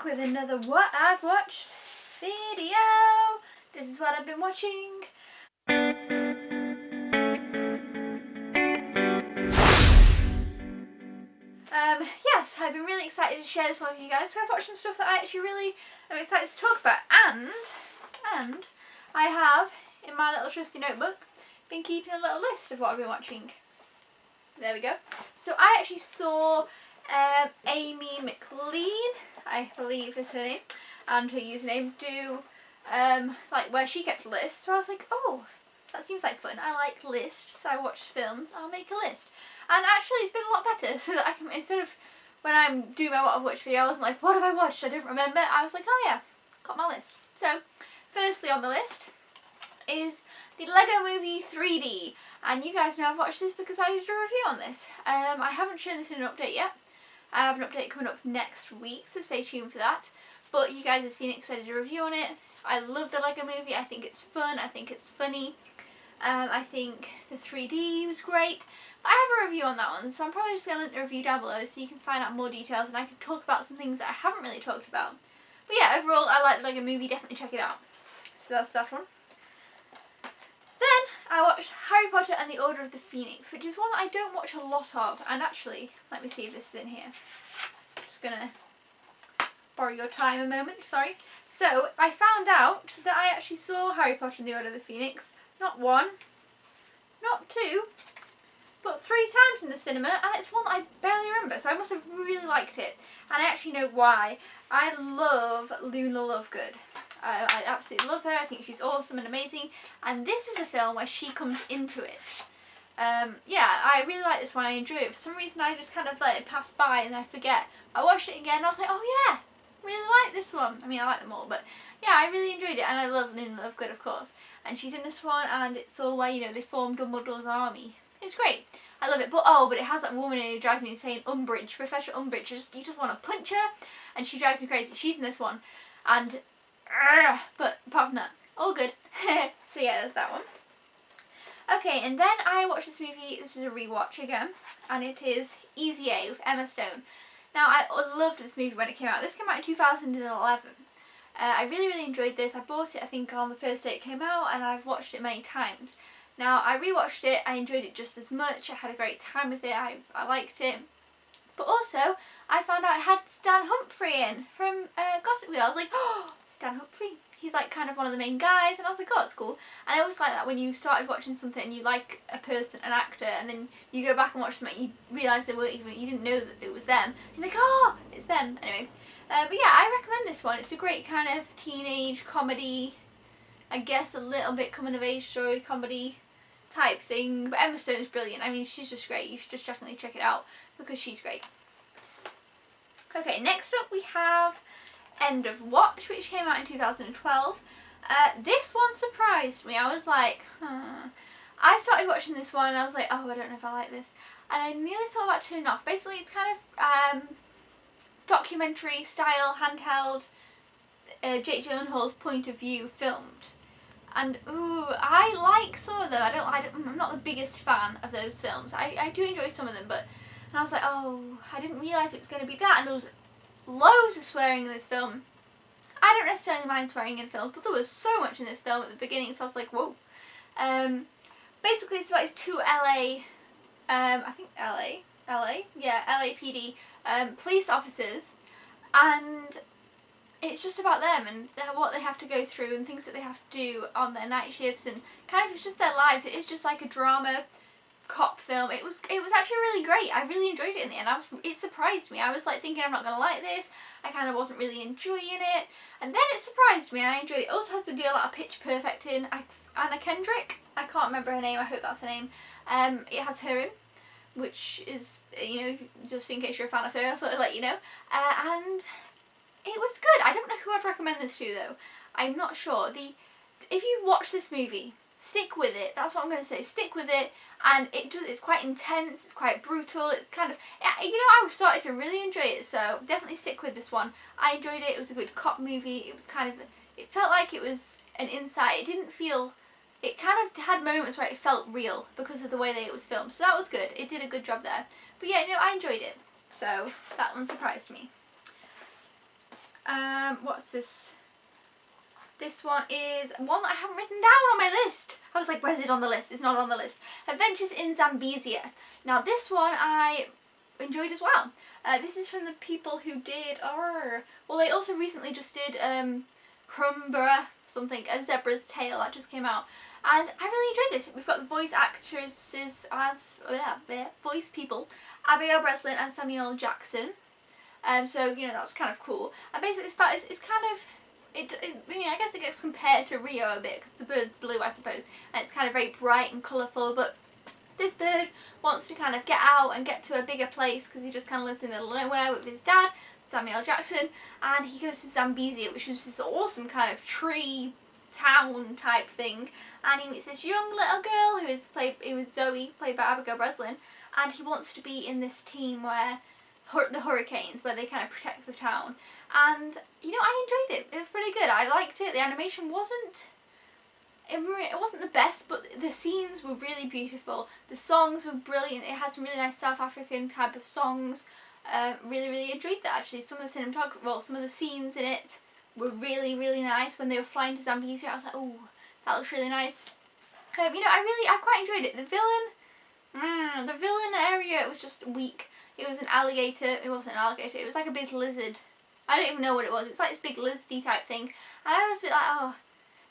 back with another What I've Watched video. This is what I've been watching. Yes, I've been really excited to share this one with you guys. So I've watched some stuff that I actually really am excited to talk about, and I have, in my little trusty notebook, been keeping a little list of what I've been watching. There we go. So I actually saw Amy McLean, I believe is her name, and her username do like where she kept a list. So I was like, oh, that seems like fun. I like lists. I watch films. I'll make a list. And actually, it's been a lot better. So that I can, instead of when I'm doing my what I've watched video, I wasn't like, what have I watched? I didn't remember. I was like, oh yeah, got my list. So firstly on the list is the Lego Movie 3D. And you guys know I've watched this because I did a review on this. I haven't shown this in an update yet. I have an update coming up next week, so stay tuned for that. But you guys have seen it because I did a review on it. I love the Lego Movie. I think it's fun. I think it's funny. I think the 3D was great. But I have a review on that one, so I'm probably just going to link the review down below so you can find out more details and I can talk about some things that I haven't really talked about. But yeah, overall, I like the Lego Movie. Definitely check it out. So that's that one. Then I watched Harry Potter and the Order of the Phoenix, which is one that I don't watch a lot of. And actually, let me see if this is in here. Just gonna borrow your time a moment, sorry. So I found out that I actually saw Harry Potter and the Order of the Phoenix, not one, not two, but 3 times in the cinema, and it's one that I barely remember, so I must have really liked it. And I actually know why. I love Luna Lovegood. I absolutely love her. I think she's awesome and amazing. And this is the film where she comes into it. Yeah, I really like this one. I enjoy it. For some reason, I just kind of let it pass by and I forget. I watched it again and I was like, oh yeah, really like this one. I mean, I like them all, but yeah, I really enjoyed it. And I love Luna Lovegood, of course. And she's in this one, and it's all where, you know, they formed Dumbledore's army. It's great. I love it. But oh, but it has that woman in it who drives me insane, Umbridge, Professor Umbridge. You just want to punch her, and she drives me crazy. She's in this one, and but apart from that, all good. So yeah, there's that one. Okay, and then I watched this movie. This is a rewatch again, and it is Easy A with Emma Stone. Now, I loved this movie when it came out. This came out in 2011. I really enjoyed this. I bought it, I think, on the first day it came out, and I've watched it many times. Now, I rewatched it. I enjoyed it just as much. I had a great time with it. I liked it. But also, I found out it had Stan Humphrey in from Gossip Girl. I was like, oh, Stan Humphrey. He's like kind of one of the main guys, and I was like, oh, it's cool. And I always like that when you started watching something and you like a person, an actor, and then you go back and watch something, you realise they weren't even, you didn't know that it was them. You're like, oh, it's them. Anyway, but yeah, I recommend this one. It's a great kind of teenage comedy, I guess a little bit coming of age story comedy type thing. But Emma Stone's brilliant. I mean, she's just great. You should just definitely check it out because she's great. Okay, next up we have End of Watch, which came out in 2012. This one surprised me. I was like, I started watching this one and I was like, oh, I don't know if I like this. And I nearly thought about turning off. Basically, it's kind of documentary style, handheld, Jake Gyllenhaal's point of view filmed. And ooh, I like some of them. I'm not the biggest fan of those films. I do enjoy some of them, but and I was like, oh, I didn't realise it was going to be that. And there was loads of swearing in this film. I don't necessarily mind swearing in films, but there was so much in this film at the beginning, so I was like, whoa. Basically, it's about these 2 LA, I think LA, yeah, LAPD police officers, and it's just about them and what they have to go through and things that they have to do on their night shifts, and kind of it's just their lives. It is just like a drama cop film. It was actually really great. I really enjoyed it in the end. It surprised me. I was like thinking I'm not gonna like this. I kind of wasn't really enjoying it, and then it surprised me and I enjoyed it. It also has the girl out of Pitch Perfect in, Anna Kendrick. I can't remember her name. I hope that's her name. It has her in, which is, you know, just in case you're a fan of her, I thought I'd let you know. And it was good. I don't know who I'd recommend this to though. I'm not sure. If you watch this movie, stick with it. That's what I'm going to say. Stick with it. And it's quite intense. It's quite brutal. It's kind of, you know, I started to really enjoy it. So definitely stick with this one. I enjoyed it. It was a good cop movie. It was kind of, it felt like it was an insight. It didn't feel, it kind of had moments where it felt real because of the way that it was filmed. So that was good. It did a good job there. But yeah, no, I enjoyed it. So that one surprised me. What's this? This one is one that I haven't written down on my list. I was like, where's it on the list? It's not on the list. Adventures in Zambezia. Now this one I enjoyed as well. This is from the people who did, well, they also recently just did Crumborough something, A Zebra's Tale, that just came out. And I really enjoyed this. We've got the voice actresses as, voice people, Abigail Breslin and Samuel Jackson. So, you know, that was kind of cool. And basically it's kind of, I guess it gets compared to Rio a bit because the bird's blue, I suppose, and it's kind of very bright and colourful, but this bird wants to kind of get out and get to a bigger place because he just kind of lives in the middle of nowhere with his dad, Samuel Jackson, and he goes to Zambezia, which was this awesome kind of tree town type thing, and he meets this young little girl who was Zoe, played by Abigail Breslin, and he wants to be in this team where the hurricanes, where they kind of protect the town. And you know, I enjoyed it. It was pretty good. I liked it. The animation wasn't the best, but the scenes were really beautiful. The songs were brilliant. It had some really nice South African type of songs. Really enjoyed that actually. Some of the cinematography, well, some of the scenes in it were really nice. When they were flying to Zambezia, I was like, oh, that looks really nice. You know, I quite enjoyed it. The villain area was just weak. It was an alligator. It wasn't an alligator. It was like a big lizard. I don't even know what it was. It was like this big lizardy type thing. And I was a bit like, oh,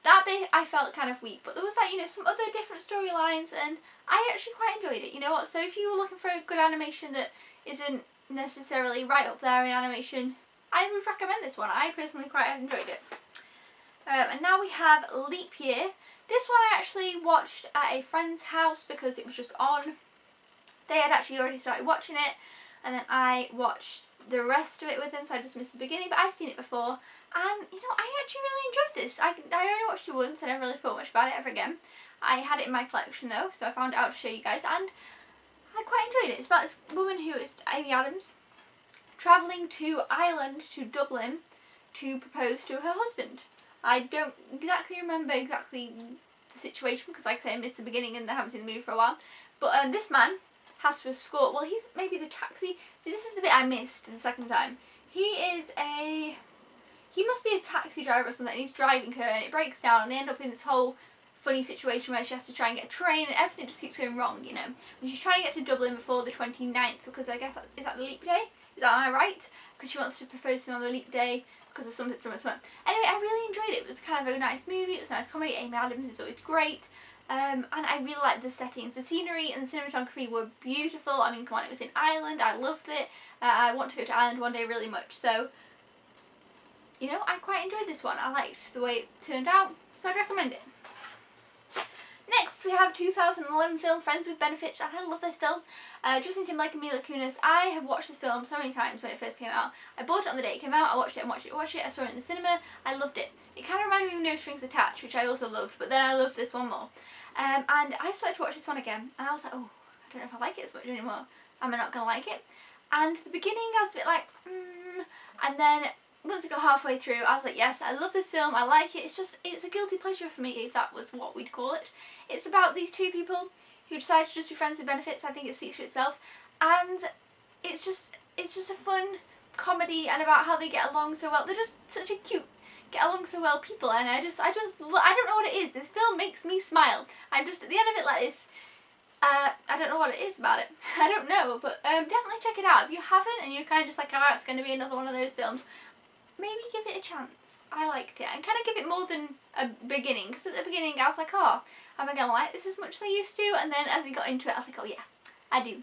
that bit I felt kind of weak. But there was like, you know, some other different storylines, and I actually quite enjoyed it. You know what? So if you were looking for a good animation that isn't necessarily right up there in animation, I would recommend this one. I personally quite enjoyed it. And now we have Leap Year. This one I actually watched at a friend's house because it was just on. They had actually already started watching it, and then I watched the rest of it with them, so I just missed the beginning, but I'd seen it before, and you know, I actually really enjoyed this. I only watched it once, I never really thought much about it ever again. I had it in my collection though, so I found it out to show you guys, and I quite enjoyed it. It's about this woman who is Amy Adams, travelling to Ireland, to Dublin, to propose to her husband. I don't exactly remember the situation, because like I say, I missed the beginning and I haven't seen the movie for a while, but this man has to escort, well, he's maybe the taxi. See, this is the bit I missed the second time. He must be a taxi driver or something, and he's driving her, and it breaks down, and they end up in this whole funny situation where she has to try and get a train, and everything just keeps going wrong, you know. And she's trying to get to Dublin before the 29th, because I guess, is that the leap day? Am I right? Because she wants to propose to him on the leap day, because of something. Anyway, I really enjoyed it. It was kind of a nice movie, it was a nice comedy. Amy Adams is always great. And I really liked the settings. The scenery and the cinematography were beautiful. I mean, come on, it was in Ireland. I loved it. I want to go to Ireland one day really much. So, you know, I quite enjoyed this one. I liked the way it turned out, so I'd recommend it. Next, we have 2011 film Friends with Benefits, and I love this film. Justin Timberlake and Mila Kunis. I have watched this film so many times when it first came out. I bought it on the day it came out. I watched it and watched it. I saw it in the cinema. I loved it. It kind of reminded me of No Strings Attached, which I also loved, but then I loved this one more. And I started to watch this one again, and I was like, oh, I don't know if I like it as much anymore. Am I not going to like it? And the beginning, I was a bit like, and then once it got halfway through, I was like, yes, I love this film, I like it. It's a guilty pleasure for me, if that was what we'd call it. It's about these two people who decide to just be friends with benefits. I think it speaks for itself, and it's just a fun comedy, and about how they get along so well. They're just such a cute, get along so well people, and I don't know what it is. This film makes me smile. I'm just at the end of it like this. I don't know what it is about it. I don't know, but definitely check it out. If you haven't and you're kind of just like, oh, it's going to be another one of those films, maybe give it a chance. I liked it, and kind of give it more than a beginning, because at the beginning I was like, oh, am I going to like this as much as I used to? And then as I got into it, I was like, oh yeah, I do.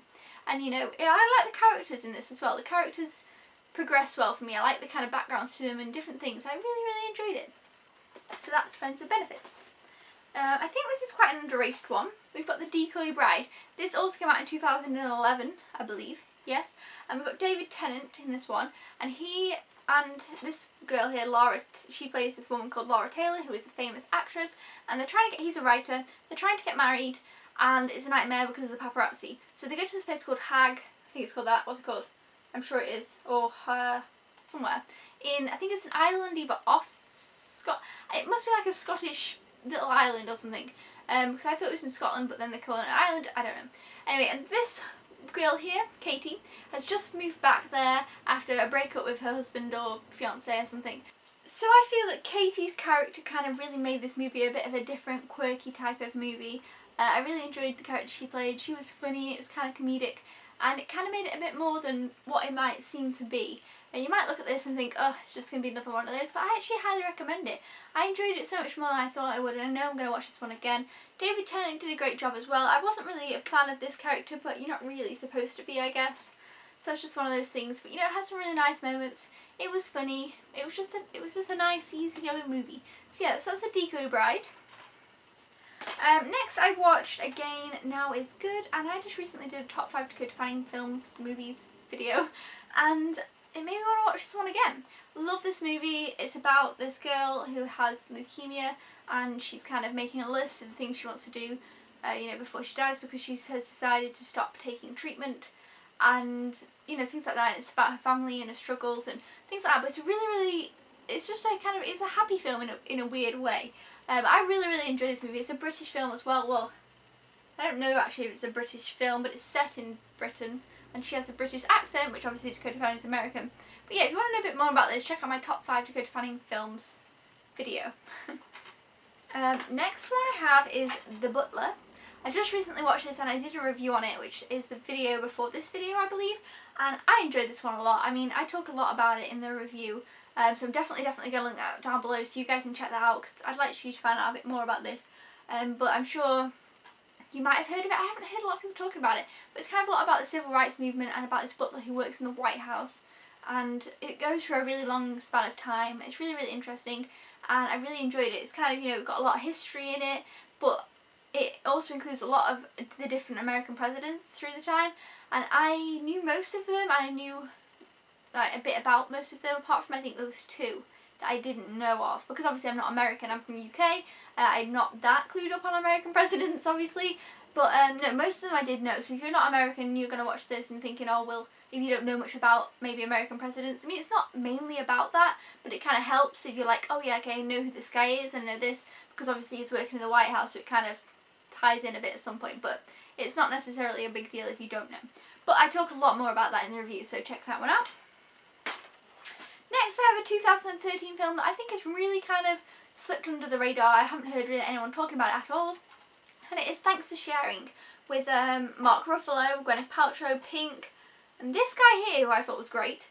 And you know, I like the characters in this as well. The characters progress well for me. I like the kind of backgrounds to them and different things. I really enjoyed it. So that's Friends with Benefits. I think this is quite an underrated one. We've got The Decoy Bride. This also came out in 2011, I believe. Yes. And we've got David Tennant in this one, and he and this girl here, Laura, she plays this woman called Laura Taylor, who is a famous actress, and they're trying to get, he's a writer, they're trying to get married, and it's a nightmare because of the paparazzi. So they go to this place called Hag, I think it's called that, what's it called? I'm sure it is, or somewhere, in, I think it's an island either off it must be like a Scottish little island or something, because I thought it was in Scotland, but then they call it an island, I don't know. Anyway, and this girl here, Katie, has just moved back there after a breakup with her husband or fiancé or something. So I feel that Katie's character kind of really made this movie a bit of a different, quirky type of movie. I really enjoyed the character she played. She was funny, it was kind of comedic, and it kind of made it a bit more than what it might seem to be. And you might look at this and think, oh, it's just going to be another one of those, but I actually highly recommend it. I enjoyed it so much more than I thought I would, and I know I'm going to watch this one again. David Tennant did a great job as well. I wasn't really a fan of this character, but you're not really supposed to be, I guess. So it's just one of those things, but you know, it has some really nice moments. It was funny. It was just a nice, easy-going movie. So yeah, so that's The Decoy Bride. Next I watched again Now Is Good, and I just recently did a top 5 Dakota films, movies video, and it made me want to watch this one again. Love this movie. It's about this girl who has leukemia, and she's kind of making a list of the things she wants to do, you know, before she dies, because she has decided to stop taking treatment, and you know, things like that. It's about her family and her struggles and things like that. But it's really, it's just like kind of, it's a happy film in a weird way. I really enjoy this movie. It's a British film as well. Well, I don't know actually if it's a British film, but it's set in Britain, and she has a British accent, which obviously Dakota Fanning is American. But yeah, if you want to know a bit more about this, check out my top 5 Dakota Fanning films video. Next one I have is The Butler. I just recently watched this and I did a review on it, which is the video before this video, I believe, and I enjoyed this one a lot. I mean, I talk a lot about it in the review, so I'm definitely going to link that down below so you guys can check that out, because I'd like you to find out a bit more about this. But I'm sure you might have heard of it. I haven't heard a lot of people talking about it, but it's kind of a lot about the civil rights movement and about this butler who works in the White House, and it goes for a really long span of time. It's really interesting, and I really enjoyed it. It's kind of, you know, got a lot of history in it, but it also includes a lot of the different American presidents through the time, and I knew most of them, and I knew like a bit about most of them, apart from I think there was 2 that I didn't know of, because obviously I'm not American, I'm from the UK. I'm not that clued up on American presidents, obviously, but no, most of them I did know. So if you're not American, you're going to watch this and thinking, oh well, if you don't know much about maybe American presidents, I mean, it's not mainly about that, but it kind of helps if you're like, oh yeah, okay, I know who this guy is, and I know this, because obviously he's working in the White House, so it kind of ties in a bit at some point, but it's not necessarily a big deal if you don't know. But I talk a lot more about that in the review, so check that one out. Next I have a 2013 film that I think has really kind of slipped under the radar. I haven't heard really anyone talking about it at all, and it is Thanks for Sharing, with Mark Ruffalo, Gwyneth Paltrow, Pink, and this guy here who I thought was great.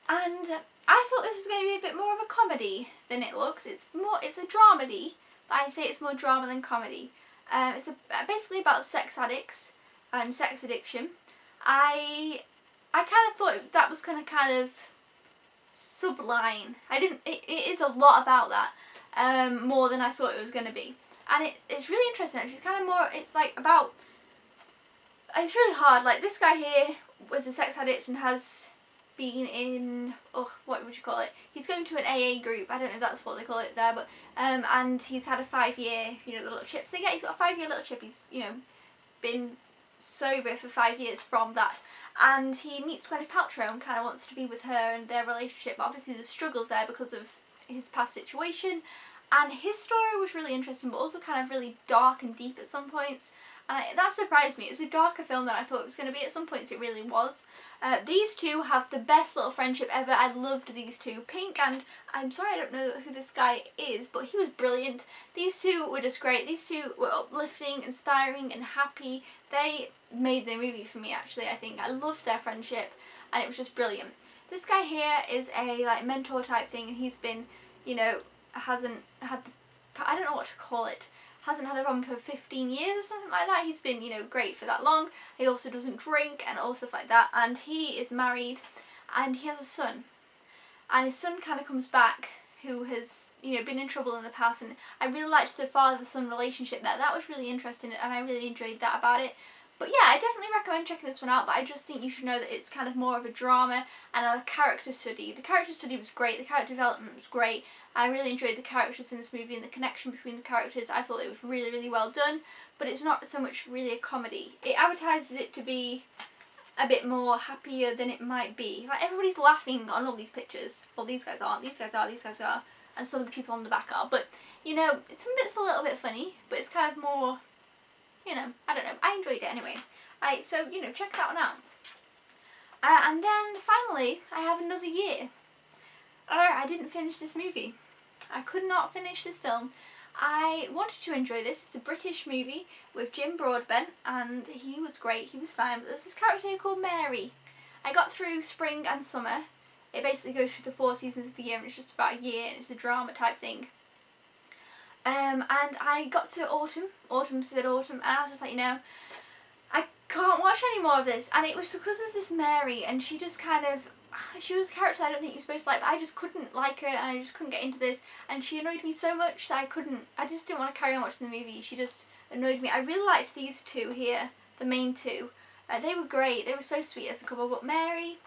And I thought this was going to be a bit more of a comedy than it looks. It's a dramedy, but I say it's more drama than comedy. It's basically about sex addicts and sex addiction. I kind of thought that was going to kind of subline. It is a lot about that, more than I thought it was going to be. And it's really interesting actually. It's kind of more, it's like about, it's really hard. Like this guy here was a sex addict and has been in, oh, what would you call it? He's going to an AA group. I don't know if that's what they call it there, but and he's had a 5-year, you know, the little chips they get. He's got a 5-year little chip. He's, you know, been sober for 5 years from that, and he meets Gwyneth Paltrow and kind of wants to be with her and their relationship. Obviously, there's struggles there because of his past situation, and his story was really interesting, but also kind of really dark and deep at some points. And that surprised me. It was a darker film than I thought it was going to be. At some points it really was. These two have the best little friendship ever. I loved these two. Pink, and I'm sorry I don't know who this guy is, but he was brilliant. These two were just great. These two were uplifting, inspiring and happy. They made the movie for me actually, I think. I loved their friendship and it was just brilliant. This guy here is a like mentor type thing, and he's been, you know, hasn't had, I don't know what to call it, hasn't had a problem for 15 years or something like that. He's been, you know, great for that long. He also doesn't drink and all stuff like that, and he is married and he has a son, and his son kind of comes back who has, you know, been in trouble in the past, and I really liked the father-son relationship there. That was really interesting and I really enjoyed that about it. But yeah, I definitely recommend checking this one out, but I just think you should know that it's kind of more of a drama and a character study. The character study was great, the character development was great. I really enjoyed the characters in this movie and the connection between the characters. I thought it was really well done, but it's not so much really a comedy. It advertises it to be a bit more happier than it might be. Like, everybody's laughing on all these pictures. Well, these guys aren't, these guys are, these guys are, and some of the people on the back are. But, you know, some bits a little bit funny, but it's kind of more, you know, I don't know. I enjoyed it anyway. So, you know, check that one out. And then finally, I have another year. I didn't finish this movie. I could not finish this film. I wanted to enjoy this. It's a British movie with Jim Broadbent, and he was great. He was fine. But there's this character here called Mary. I got through spring and summer. It basically goes through the 4 seasons of the year, and it's just about a year, and it's a drama type thing. And I got to autumn, and I was just like, you know, I can't watch any more of this. And it was because of this Mary, and she just kind of, she was a character I don't think you're supposed to like, but I just couldn't like her, and I just couldn't get into this, and she annoyed me so much that I just didn't want to carry on watching the movie. She just annoyed me. I really liked these two here, the main two. They were great, they were so sweet as a couple, but Mary,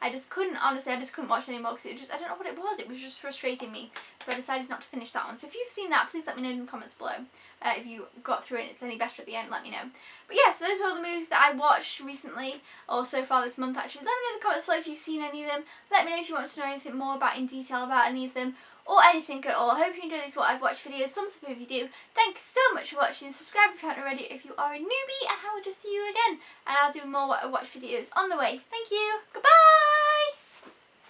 I just couldn't, honestly, I just couldn't watch anymore because it was just, I don't know what it was just frustrating me. So I decided not to finish that one. So if you've seen that, please let me know in the comments below. If you got through it and it's any better at the end, let me know. But yeah, so those are all the movies that I watched recently, or so far this month actually. Let me know in the comments below if you've seen any of them. Let me know if you want to know anything more about in detail about any of them, or anything at all. I hope you enjoy these what I've watched videos. Thumbs up if you do. Thanks so much for watching. Subscribe if you haven't already if you are a newbie, and I will just see you again. And I'll do more what I watch videos on the way. Thank you. Goodbye.